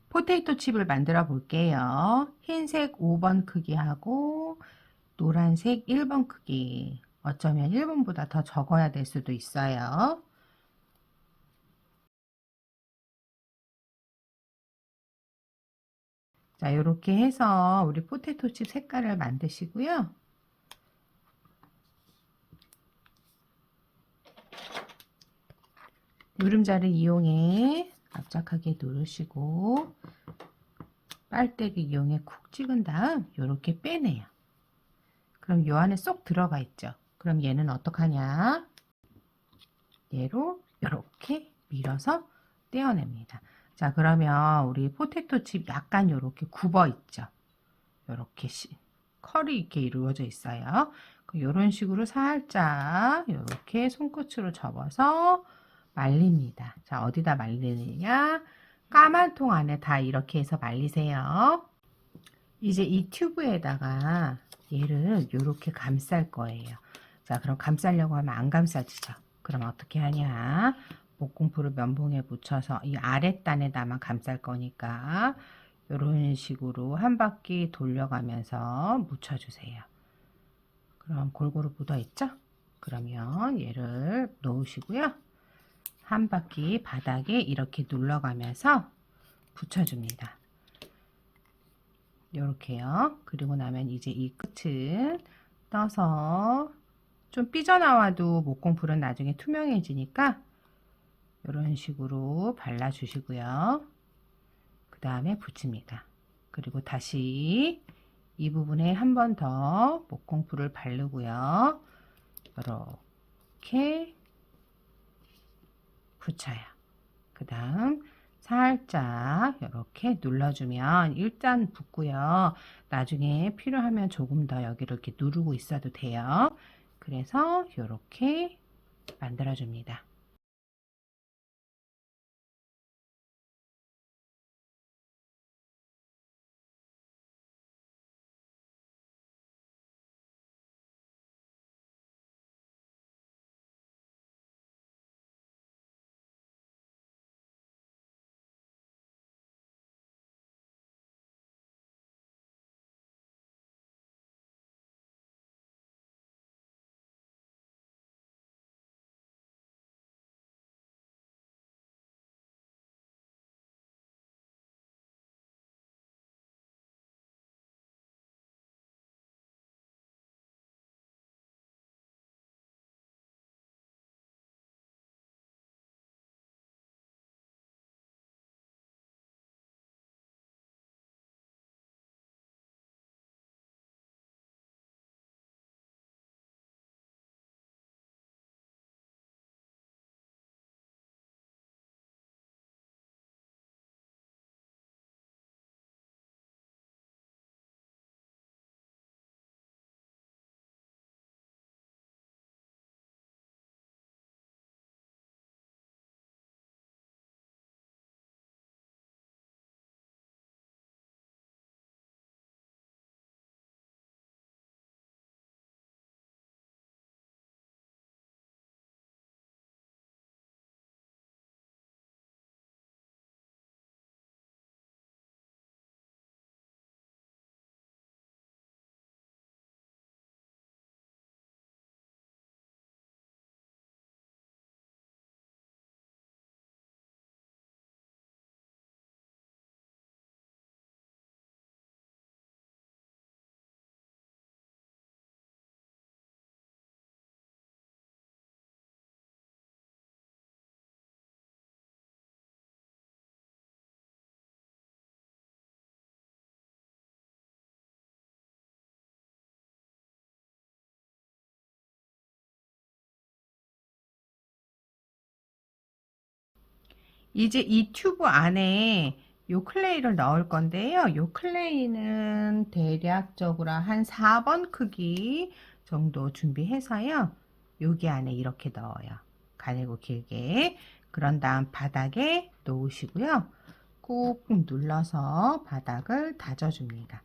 포테이토 칩을 만들어 볼게요. 흰색 5번 크기하고 노란색 1번 크기. 어쩌면 1번보다 더 적어야 될 수도 있어요. 자, 이렇게 해서 우리 포테이토 칩 색깔을 만드시고요. 누름자를 이용해 납작하게 누르시고 빨대를 이용해 쿡 찍은 다음 이렇게 빼내요. 그럼 요 안에 쏙 들어가 있죠. 그럼 얘는 어떡하냐? 얘로 이렇게 밀어서 떼어냅니다. 자, 그러면 우리 포테이토 칩 약간 이렇게 굽어 있죠. 이렇게 컬이 이렇게 이루어져 있어요. 이런 식으로 살짝 이렇게 손끝으로 접어서 말립니다. 자, 어디다 말리느냐? 까만 통 안에 다 이렇게 해서 말리세요. 이제 이 튜브에다가 얘를 이렇게 감쌀 거예요. 자, 그럼 감싸려고 하면 안 감싸지죠. 그럼 어떻게 하냐? 목공풀을 면봉에 붙여서 이 아랫단에다만 감쌀 거니까 이런 식으로 한 바퀴 돌려가면서 묻혀주세요. 그럼 골고루 묻어 있죠? 그러면 얘를 놓으시고요. 한 바퀴 바닥에 이렇게 눌러가면서 붙여줍니다. 이렇게요. 그리고 나면 이제 이 끝은 떠서 좀 삐져나와도 목공풀은 나중에 투명해지니까 이런 식으로 발라주시고요. 그 다음에 붙입니다. 그리고 다시 이 부분에 한 번 더 목공풀을 바르고요. 이렇게 붙여요. 그 다음 살짝 이렇게 눌러주면 일단 붙고요. 나중에 필요하면 조금 더 여기를 이렇게 누르고 있어도 돼요. 그래서 이렇게 만들어줍니다. 이제 이 튜브 안에 요 클레이를 넣을 건데요. 요 클레이는 대략적으로 한 4번 크기 정도 준비해서요. 여기 안에 이렇게 넣어요. 가늘고 길게. 그런 다음 바닥에 놓으시고요. 꾹꾹 눌러서 바닥을 다져줍니다.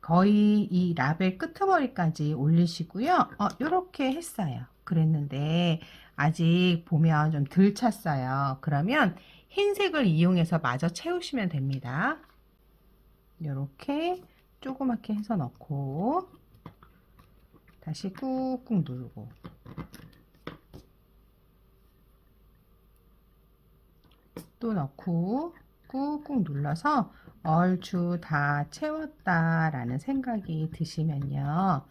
거의 이 라벨 끄트머리까지 올리시고요. 이렇게 했어요. 그랬는데 아직 보면 좀 덜 찼어요. 그러면 흰색을 이용해서 마저 채우시면 됩니다. 이렇게 조그맣게 해서 넣고 다시 꾹꾹 누르고 또 넣고 꾹꾹 눌러서 얼추 다 채웠다라는 생각이 드시면요.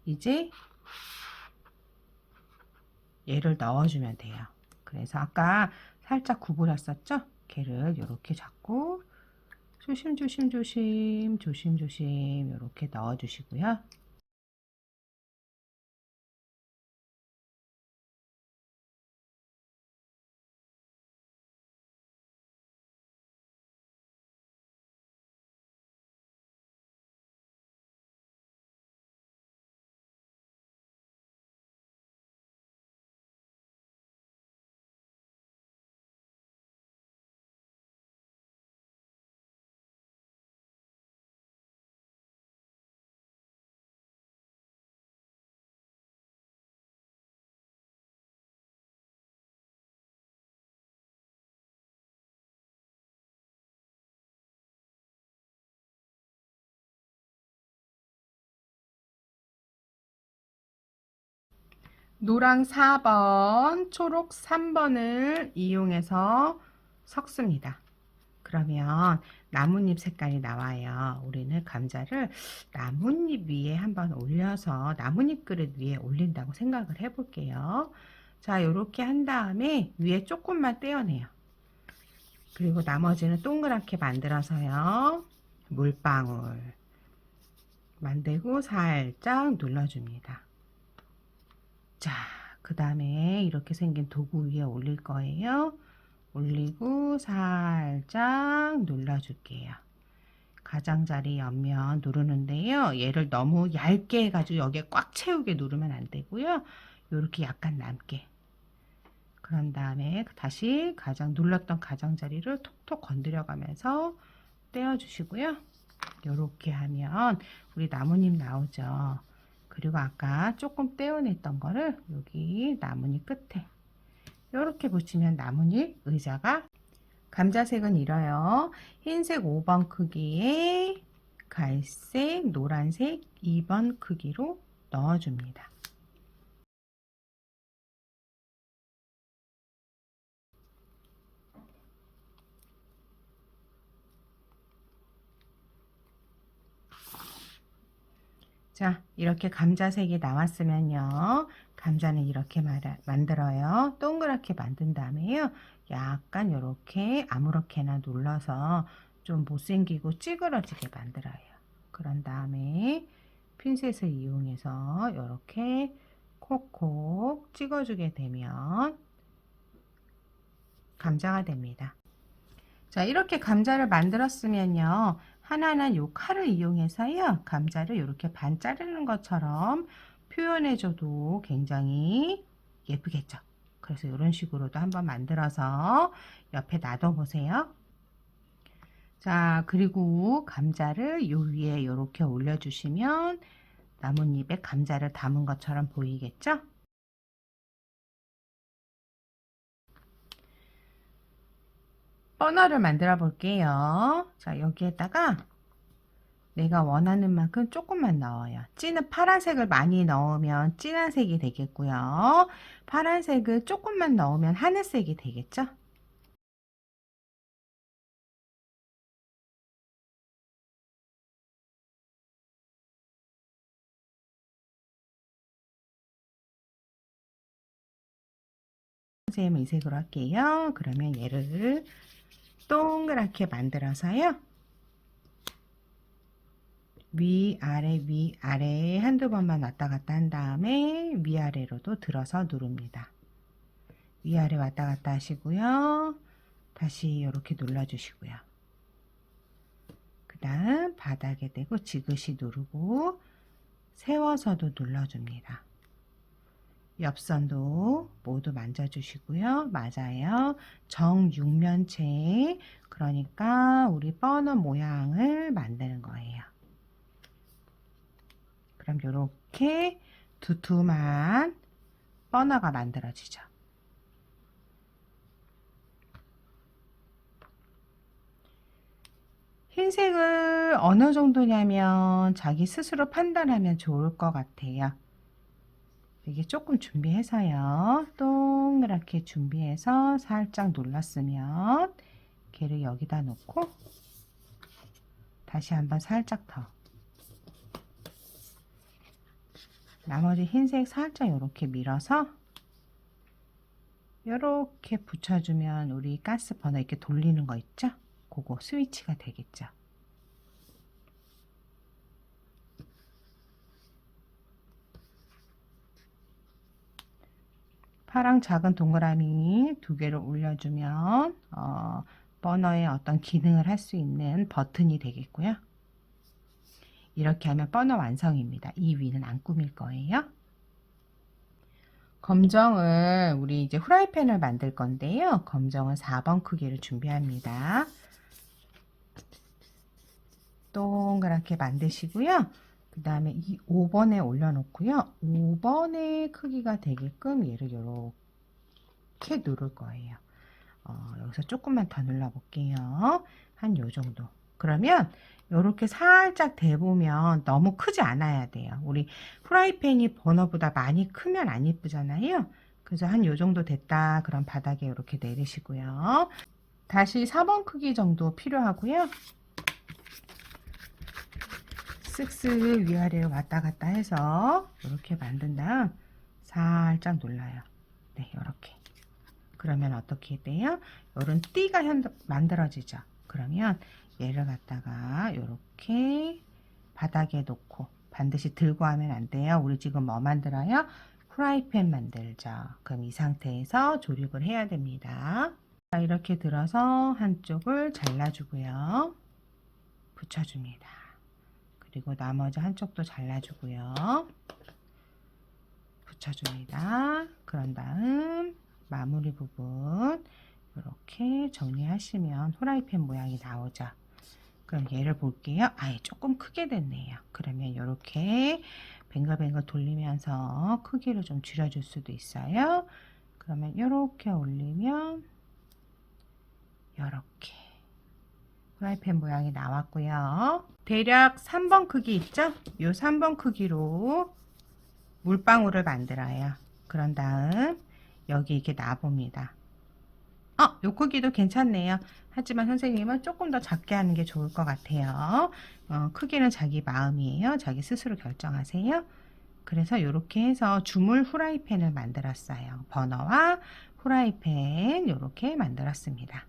이제 얘를 넣어주면 돼요. 그래서 아까 살짝 구부렸었죠? 걔를 이렇게 잡고 조심조심 이렇게 넣어주시고요. 노랑 4번, 초록 3번을 이용해서 섞습니다. 그러면 나뭇잎 색깔이 나와요. 우리는 감자를 나뭇잎 위에 한번 올려서 나뭇잎 그릇 위에 올린다고 생각을 해 볼게요. 자, 이렇게 한 다음에 위에 조금만 떼어내요. 그리고 나머지는 동그랗게 만들어서요. 물방울 만들고 살짝 눌러줍니다. 자, 그 다음에 이렇게 생긴 도구 위에 올릴 거예요. 올리고 살짝 눌러줄게요. 가장자리 옆면 누르는데요. 얘를 너무 얇게 해가지고 여기에 꽉 채우게 누르면 안 되고요. 이렇게 약간 남게. 그런 다음에 다시 눌렀던 가장자리를 톡톡 건드려 가면서 떼어주시고요. 이렇게 하면 우리 나뭇잎 나오죠. 그리고 아까 조금 떼어냈던 거를 여기 나뭇잎 끝에 이렇게 붙이면 나뭇잎 의자가 감자색은 이래요. 흰색 5번 크기에 갈색, 노란색 2번 크기로 넣어줍니다. 자, 이렇게 감자색이 나왔으면요. 감자는 이렇게 만들어요. 동그랗게 만든 다음에요. 약간 이렇게 아무렇게나 눌러서 좀 못생기고 찌그러지게 만들어요. 그런 다음에 핀셋을 이용해서 이렇게 콕콕 찍어주게 되면 감자가 됩니다. 자, 이렇게 감자를 만들었으면요. 하나는 요 칼을 이용해서요. 감자를 이렇게 반 자르는 것처럼 표현해줘도 굉장히 예쁘겠죠. 그래서 이런 식으로도 한번 만들어서 옆에 놔둬보세요. 자, 그리고 감자를 요 위에 이렇게 올려주시면 나뭇잎에 감자를 담은 것처럼 보이겠죠? 버너를 만들어 볼게요. 자, 여기에다가 내가 원하는 만큼 조금만 넣어요. 진한 파란색을 많이 넣으면 진한 색이 되겠고요. 파란색을 조금만 넣으면 하늘색이 되겠죠? 선생님은 이 색으로 할게요. 그러면 얘를 동그랗게 만들어서요. 위아래 위아래 한두 번만 왔다 갔다 한 다음에 위아래로도 들어서 누릅니다. 위아래 왔다 갔다 하시고요. 다시 이렇게 눌러주시고요. 그 다음 바닥에 대고 지그시 누르고 세워서도 눌러줍니다. 옆선도 모두 만져주시고요. 맞아요. 정육면체, 그러니까 우리 버너 모양을 만드는 거예요. 그럼 이렇게 두툼한 버너가 만들어지죠. 흰색을 어느 정도냐면 자기 스스로 판단하면 좋을 것 같아요. 이게 조금 준비해서요. 동그랗게 준비해서 살짝 눌렀으면 걔를 여기다 놓고 다시 한번 살짝 더. 나머지 흰색 살짝 이렇게 밀어서 이렇게 붙여주면 우리 가스 버너 이렇게 돌리는 거 있죠? 그거 스위치가 되겠죠. 파랑 작은 동그라미 2개를 올려주면 버너의 어떤 기능을 할 수 있는 버튼이 되겠고요. 이렇게 하면 버너 완성입니다. 이 위는 안 꾸밀 거예요. 검정을 우리 이제 후라이팬을 만들 건데요. 검정은 4번 크기를 준비합니다. 동그랗게 만드시고요. 그 다음에 이 5번에 올려놓고요. 5번의 크기가 되게끔 얘를 이렇게 누를 거예요. 여기서 조금만 더 눌러볼게요. 한 요 정도. 그러면 이렇게 살짝 대보면 너무 크지 않아야 돼요. 우리 프라이팬이 버너보다 많이 크면 안 예쁘잖아요. 그래서 한 요 정도 됐다. 그럼 바닥에 이렇게 내리시고요. 다시 4번 크기 정도 필요하고요. 쓱쓱 위아래로 왔다 갔다 해서 이렇게 만든 다음 살짝 눌러요. 네, 이렇게. 그러면 어떻게 돼요? 이런 띠가 만들어지죠. 그러면 얘를 갖다가 이렇게 바닥에 놓고 반드시 들고 하면 안 돼요. 우리 지금 뭐 만들어요? 프라이팬 만들죠. 그럼 이 상태에서 조립을 해야 됩니다. 자, 이렇게 들어서 한쪽을 잘라주고요. 붙여줍니다. 그리고 나머지 한쪽도 잘라주고요. 붙여줍니다. 그런 다음 마무리 부분 이렇게 정리하시면 후라이팬 모양이 나오죠. 그럼 얘를 볼게요. 아예 조금 크게 됐네요. 그러면 이렇게 뱅글뱅글 돌리면서 크기를 좀 줄여줄 수도 있어요. 그러면 이렇게 올리면 이렇게 프라이팬 모양이 나왔고요. 대략 3번 크기 있죠? 이 3번 크기로 물방울을 만들어요. 그런 다음 여기 이렇게 놔봅니다. 요 크기도 괜찮네요. 하지만 선생님은 조금 더 작게 하는 게 좋을 것 같아요. 크기는 자기 마음이에요. 자기 스스로 결정하세요. 그래서 이렇게 해서 주물 후라이팬을 만들었어요. 버너와 후라이팬 이렇게 만들었습니다.